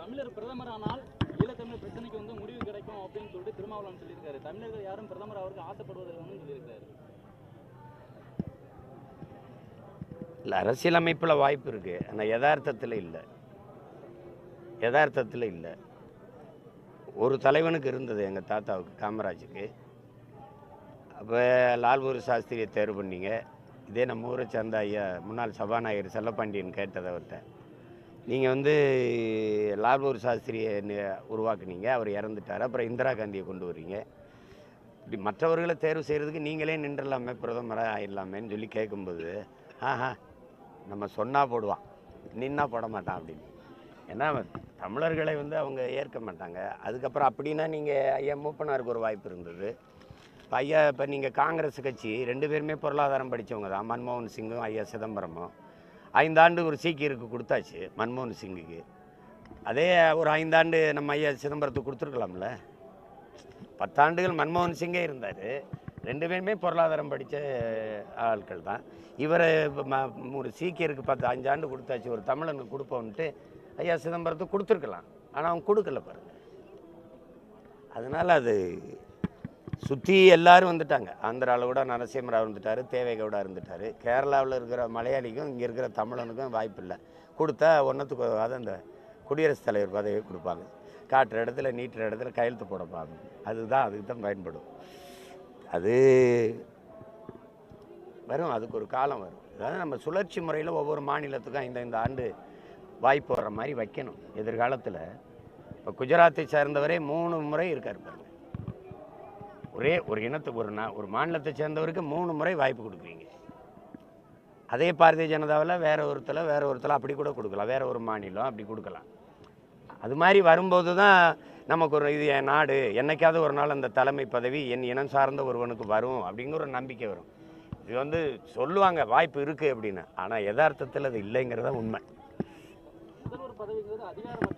தமிழர் பிரதமர் ஆனால் ஈழத்தமிழர் பிரச்சனைக்கு வந்து முடிவு கிடைக்கும் அப்படின்னு சொல்லிட்டு திருமாவளவன் சொல்லியிருக்காரு. தமிழர்கள் யாரும் பிரதமர் அவருக்கு ஆசைப்படுவதில்லைன்னு சொல்லியிருக்காரு. இல்லை, அரசியலமைப்பில் வாய்ப்பு இருக்குது, ஆனால் யதார்த்தத்தில் இல்லை. ஒரு தலைவனுக்கு இருந்தது, எங்கள் தாத்தாவுக்கு, காமராஜுக்கு. அப்போ லால்பூர் சாஸ்திரியை தேர்வு பண்ணீங்க. இதே நம்ம ஊரை சேர்ந்த ஐயா முன்னாள் சபாநாயகர் செல்லப்பாண்டியன் கேட்டதை அவர்கிட்ட, நீங்கள் வந்து லால்பூர் சாஸ்திரியை உருவாக்குனீங்க, அவர் இறந்துட்டார், அப்புறம் இந்திரா காந்தியை கொண்டு வர்றீங்க, இப்படி மற்றவர்களை தேர்வு செய்கிறதுக்கு நீங்களே நின்றலாமே, பிரதமராக ஆயிடலாமேன்னு சொல்லி கேட்கும்போது, நம்ம சொன்னால் போடுவான், நின்னா போட மாட்டான் அப்படின்னு. ஏன்னா தமிழர்களை வந்து அவங்க ஏற்க மாட்டாங்க. அதுக்கப்புறம் அப்படின்னா நீங்கள் ஐயா மூப்பனாருக்கு ஒரு வாய்ப்பு இருந்தது. இப்போ ஐயா, இப்போ நீங்கள் காங்கிரஸ் கட்சி 2 பேருமே பொருளாதாரம் படித்தவங்க தான், மன்மோகன் சிங்கும் ஐயா சிதம்பரமும். 5 ஆண்டு ஒரு சீக்கியருக்கு கொடுத்தாச்சு மன்மோகன் சிங்குக்கு. அதே ஒரு 5 ஆண்டு நம்ம ஐயா சிதம்பரத்துக்கு கொடுத்துருக்கலாம்ல. 10 ஆண்டுகள் மன்மோகன் சிங்கே இருந்தார். 2 பேருமே பொருளாதாரம் படித்த ஆட்கள் தான். இவர் ஒரு சீக்கியருக்கு 5 ஆண்டு கொடுத்தாச்சு, ஒரு தமிழனுக்கு கொடுப்போன்ட்டு ஐயா சிதம்பரத்துக்கு கொடுத்துருக்கலாம். ஆனால் அவங்க கொடுக்கல பாருங்க. அதனால் அது சுற்றி எல்லோரும் வந்துட்டாங்க. ஆந்திராவில் கூட நரசிம்மராவ் இருந்துட்டார், தேவேகவுடா இருந்துட்டார். கேரளாவில் இருக்கிற மலையாளிக்கும் இங்கே இருக்கிற தமிழனுக்கும் வாய்ப்பு இல்லை. கொடுத்தா ஒன்றத்துக்கு அதை அந்த குடியரசுத் தலைவர் பதவியை கொடுப்பாங்க. காட்டுற இடத்துல நீட்டுற இடத்துல கையெழுத்து போடப்பாங்க. அதுக்கு தான் பயன்படும். அது வரும், அதுக்கு ஒரு காலம் வரும். அதாவது நம்ம சுழற்சி முறையில் ஒவ்வொரு மாநிலத்துக்கும் 5 ஆண்டு வாய்ப்பு வர்ற மாதிரி வைக்கணும் எதிர்காலத்தில். இப்போ குஜராத்தை சேர்ந்தவரே 3 முறை இருக்கார் பாருங்க. ஒரே ஒரு இனத்துக்கு ஒரு மாநிலத்தை சேர்ந்தவருக்கு 3 முறை வாய்ப்பு கொடுக்குறீங்க. அதே பாரதிய ஜனதாவில் வேற ஒருத்தர் அப்படி கூட கொடுக்கலாம், வேற ஒரு மாநிலம் அப்படி கொடுக்கலாம். அது மாதிரி வரும்போது தான் நமக்கு ஒரு இது என் நாடு, என்னைக்காவது ஒரு நாள் அந்த தலைமை பதவி என் இனம் சார்ந்த ஒருவனுக்கு வரும் அப்படிங்கிற ஒரு நம்பிக்கை வரும். இது வந்து சொல்லுவாங்க வாய்ப்பு இருக்குது அப்படின்னு, ஆனால் யதார்த்தத்தில் அது இல்லைங்கிறத உண்மை. முதல்வர் பதவிங்கிறது அதிகாரம்